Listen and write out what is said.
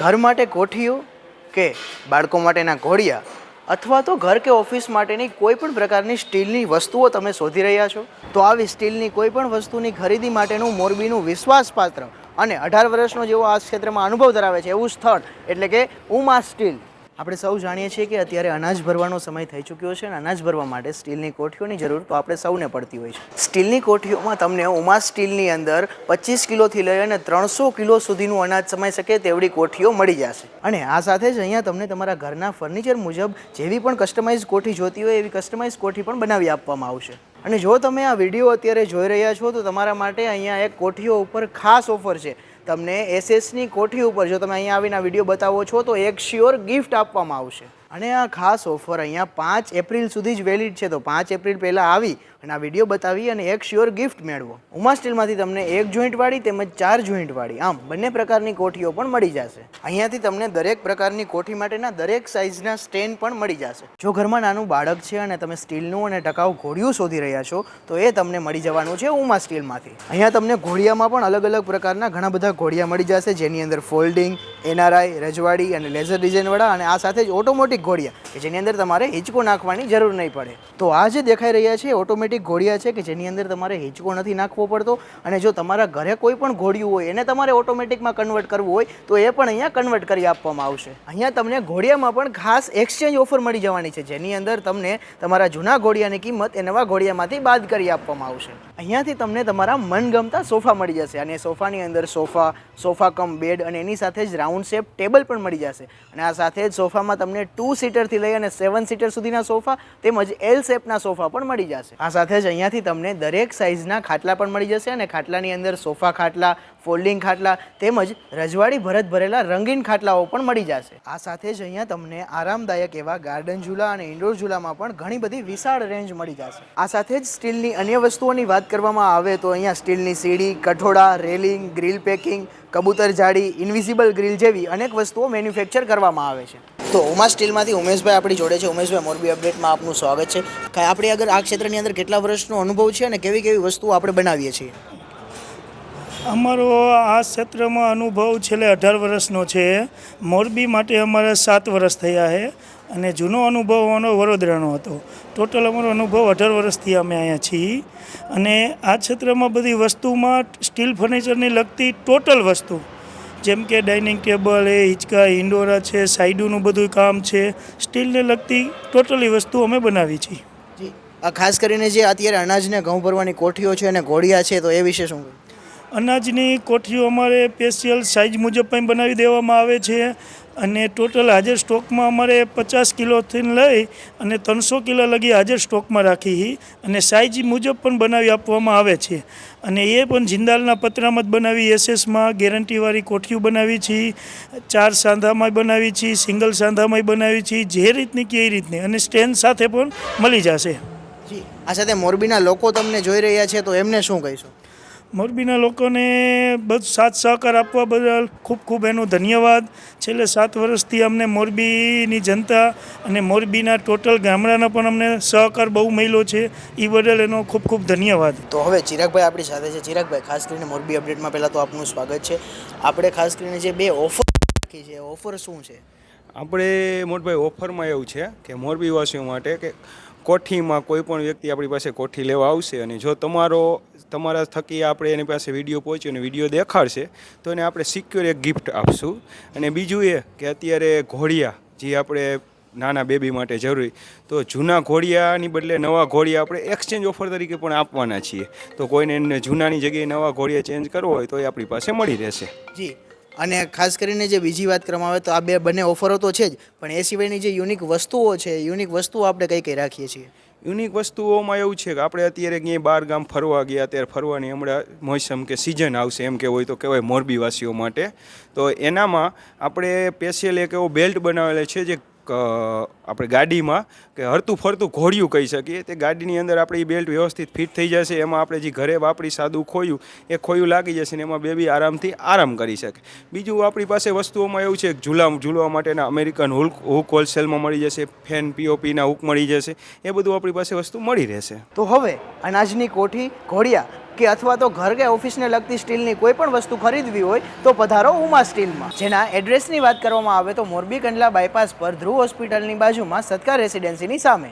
ઘર માટે કોઠીઓ કે બાળકો માટેના ઘોડિયા અથવા તો ઘર કે ઓફિસ માટેની કોઈ પણ પ્રકારની સ્ટીલની વસ્તુઓ તમે શોધી રહ્યા છો તો આવી સ્ટીલની કોઈ પણ વસ્તુની ખરીદી માટેનું મોરબીનું વિશ્વાસપાત્ર અને 18 વર્ષનો જેવો આ ક્ષેત્રમાં અનુભવ ધરાવે છે એવું સ્થળ એટલે કે ઉમા સ્ટીલ. આપણે સૌ જાણીએ છીએ કે અત્યારે અનાજ ભરવાનો સમય થઈ ચૂક્યો છે અને અનાજ ભરવા માટે સ્ટીલની કોઠીઓની જરૂર તો આપણે સૌને પડતી હોય છે. સ્ટીલની કોઠીઓમાં તમને ઉમા સ્ટીલની અંદર 25 કિલોથી લઈ અને 300 કિલો સુધીનું અનાજ સમાઈ શકે તેવડી કોઠીઓ મળી જશે. અને આ સાથે જ અહીંયા તમને તમારા ઘરના ફર્નિચર મુજબ જેવી પણ કસ્ટમાઇઝ કોઠી જોતી હોય એવી કસ્ટમાઇઝ કોઠી પણ બનાવી આપવામાં આવશે. અને જો તમે આ વિડીયો અત્યારે જોઈ રહ્યા છો તો તમારા માટે અહીંયા એક કોઠીઓ ઉપર ખાસ ઓફર છે. તમને એસએસની કોઠી ઉપર જો તમે અહીંયા આવીને આ વિડીયો બતાવો છો તો એક શ્યોર ગિફ્ટ આપવામાં આવશે. અને આ ખાસ ઓફર અહીંયા 5 એપ્રિલ સુધી જ વેલિડ છે. તો 5 એપ્રિલ પહેલાં આવી અને આ વિડીયો બતાવી અને એક શ્યોર ગિફ્ટ મેળવો. ઉમા સ્ટીલમાંથી તમને 1 જોઈન્ટવાળી તેમજ 4 જોઈન્ટવાળી આમ બંને પ્રકારની કોઠીઓ પણ મળી જશે. અહીંયાથી તમને દરેક પ્રકારની કોઠી માટેના દરેક સાઇઝના સ્ટેન્ડ પણ મળી જશે. જો ઘરમાં નાનું બાળક છે અને તમે સ્ટીલનું અને ટકાઉ ઘોડિયું શોધી રહ્યા છો તો એ તમને મળી જવાનું છે ઉમા સ્ટીલમાંથી. અહીંયા તમને ઘોડિયામાં પણ અલગ અલગ પ્રકારના ઘણા બધા ઘોડિયા મળી જશે જેની અંદર ફોલ્ડિંગ, એનઆરઆઈ, રજવાડી અને લેઝર ડિઝાઇનવાળા અને આ સાથે જ ઓટોમેટિક ઘોડિયા કે જેની અંદર તમારે હિંચકો નાખવાની જરૂર નહીં પડે. તો આ જે દેખાઈ રહ્યા છે ઓટોમેટિક ઘોડિયા છે કે જેની અંદર તમારે હિંચકો નથી નાખવો પડતો. અને જો તમારા ઘરે કોઈ પણ ઘોડિયું હોય એને તમારે ઓટોમેટિકમાં કન્વર્ટ કરવું હોય તો એ પણ અહીંયા કન્વર્ટ કરી આપવામાં આવશે. અહીંયા તમને ઘોડિયામાં પણ ખાસ એક્સચેન્જ ઓફર મળી જવાની છે જેની અંદર તમને તમારા જૂના ઘોડિયાની કિંમત એ નવા ઘોડિયામાંથી બાદ કરી આપવામાં આવશે. અહીંયાથી તમને તમારા મનગમતા સોફા મળી જશે અને સોફાની અંદર સોફા કમ બેડ અને એની સાથે જ રાઉન્ડ શેપ ટેબલ પણ મળી જશે. અને આ સાથે જ સોફામાં તમને 2 સીટરથી લઈ અને 7 સીટર સુધીના સોફા તેમજ L શેપના સોફા પણ મળી જશે. આ સાથે જ અહીંયાથી તમને દરેક સાઇઝના ખાટલા પણ મળી જશે અને ખાટલાની અંદર સોફા ખાટલા, ફોલ્ડિંગ ખાટલા તેમજ રજવાડી ભરત ભરેલા રંગીન ખાટલાઓ પણ મળી જશે. આ સાથે જ અહીંયા તમને આરામદાયક એવા ગાર્ડન ઝૂલા અને ઇન્ડોર ઝૂલામાં પણ ઘણી બધી વિશાળ રેન્જ મળી જશે. આ સાથે જ સ્ટીલની અન્ય વસ્તુઓની વાત કરવામાં આવે તો અહીંયા સ્ટીલની સીડી, કઠોડા, રેલિંગ, ગ્રીલ પેકિંગ, કબૂતર જાળી, ઇન્વિઝિબલ ગ્રીલ જેવી અનેક વસ્તુઓ મેન્યુફેક્ચર કરવામાં આવે છે. તો ઉમા સ્ટીલમાંથી ઉમેશભાઈ આપણી જોડે છે. ઉમેશભાઈ, મોરબી અપડેટમાં આપનું સ્વાગત છે. આપણે આગળ આ ક્ષેત્રની અંદર કેટલા વર્ષનો અનુભવ છે અને કેવી કેવી વસ્તુઓ આપણે બનાવીએ છીએ? અમારો આ ક્ષેત્રમાં અનુભવ છેલ્લે 18 વર્ષનો છે. મોરબી માટે અમારે 7 વર્ષ થયા છે અને જૂનો અનુભવ અમારો વડોદરાનો હતો. ટોટલ અમારો અનુભવ 18 વર્ષથી અમે અહીંયા છીએ. અને આ ક્ષેત્રમાં બધી વસ્તુમાં સ્ટીલ ફર્નિચરની લગતી ટોટલ વસ્તુ જેમ કે ડાઇનિંગ ટેબલ, હિંચકા, ઇન્ડોરા છે, સાઈડોનું બધું કામ છે, સ્ટીલને લગતી ટોટલી વસ્તુ અમે બનાવી છીએ. જી, ખાસ કરીને જે અત્યારે અનાજને ઘઉં ભરવાની કોઠીઓ છે અને ઘોડિયા છે તો એ વિશે શું? અનાજની કોઠીઓ અમારે સ્પેશિયલ સાઇઝ મુજબ પણ બનાવી દેવામાં આવે છે અને ટોટલ હાજર સ્ટોકમાં અમારે 50 કિલોથી લઈ અને 300 કિલો લગી હાજર સ્ટોકમાં રાખી અને સાઇઝ મુજબ પણ બનાવી આપવામાં આવે છે. અને એ પણ જિંદાલના પતરામાં જ બનાવી, એસએસમાં ગેરંટીવાળી કોઠીઓ બનાવી છીએ, 4 સાંધામાં બનાવી છીએ, સિંગલ સાંધામાં બનાવી છીએ, જે રીતની કે એ રીતની અને સ્ટેન્ડ સાથે પણ મળી જશે. જી, આ સાથે મોરબીના લોકો તમને જોઈ રહ્યા છે તો એમને શું કહીશું? મોરબીના લોકોને બધું સાથ સહકાર આપવા બદલ ખૂબ ખૂબ એનો ધન્યવાદ. છેલ્લે 7 વર્ષથી અમને મોરબીની જનતા અને મોરબીના ટોટલ ગામડાના પણ અમને સહકાર બહુ મળ્યો છે. એ બદલ એનો ખૂબ ખૂબ ધન્યવાદ. તો હવે ચિરાગભાઈ આપણી સાથે છે. ચિરાગભાઈ, ખાસ કરીને મોરબી અપડેટમાં પહેલાં તો આપનું સ્વાગત છે. આપણે ખાસ કરીને જે 2 ઓફર રાખી છે ઓફર શું છે? આપણે મોટભાઈ ઓફરમાં એવું છે કે મોરબીવાસીઓ માટે કે કોઠીમાં કોઈ પણ વ્યક્તિ આપણી પાસે કોઠી લેવા આવશે અને જો તમારા થકી આપણે એની પાસે વિડીયો પહોંચ્યો અને વિડીયો દેખાડશે તો એને આપણે સિક્યોર એક ગિફ્ટ આપશું. અને બીજું એ કે અત્યારે ઘોડિયા જે આપણે નાના બેબી માટે જરૂરી તો જૂના ઘોડિયાની બદલે નવા ઘોડિયા આપણે એક્સચેન્જ ઓફર તરીકે પણ આપવાના છીએ. તો કોઈને એને જૂનાની જગ્યાએ નવા ઘોડિયા ચેન્જ કરવો હોય તો એ આપણી પાસે મળી રહેશે. જી, અને ખાસ કરીને જે બીજી વાત કરવામાં આવે તો આ બંને ઓફરો તો છે જ પણ એ સિવાયની જે યુનિક વસ્તુઓ છે યુનિક વસ્તુઓ આપણે કઈ કઈ રાખીએ છીએ? યુનિક વસ્તુઓમાં એવું છે કે આપણે અત્યારે ક્યાંય બહાર ગામ ફરવા ગયા ત્યારે ફરવાની હમણાં મોસમ કે સિઝન આવશે એમ કે હોય તો કહેવાય મોરબીવાસીઓ માટે. તો એનામાં આપણે સ્પેશિયલ એક એવો બેલ્ટ બનાવેલો છે જે આપણે ગાડીમાં કે હરતું ફરતું ઘોડિયું કહી શકીએ. તે ગાડીની અંદર આપણે એ બેલ્ટ વ્યવસ્થિત ફિટ થઈ જશે. એમાં આપણે જે ઘરે વાપરી સાદું ખોયું એ ખોયું લાગી જશે ને એમાં બેબી આરામથી આરામ કરી શકે. બીજું આપણી પાસે વસ્તુઓમાં એવું છે કે ઝૂલવા માટેના અમેરિકન હૂક હોલસેલમાં મળી જશે, ફેન પીઓપીના હૂક મળી જશે, એ બધું આપણી પાસે વસ્તુ મળી રહેશે. તો હવે અનાજની કોઠી, ઘોડિયા કે અથવા તો ઘર કે ઓફિસને લગતી સ્ટીલની કોઈ પણ વસ્તુ ખરીદવી હોય તો પધારો ઉમા સ્ટીલમાં. જેના એડ્રેસની વાત કરવામાં આવે તો મોરબી કંડલા બાયપાસ પર ધ્રુવ હોસ્પિટલની બાજુમાં સત્કાર રેસિડેન્સીની સામે.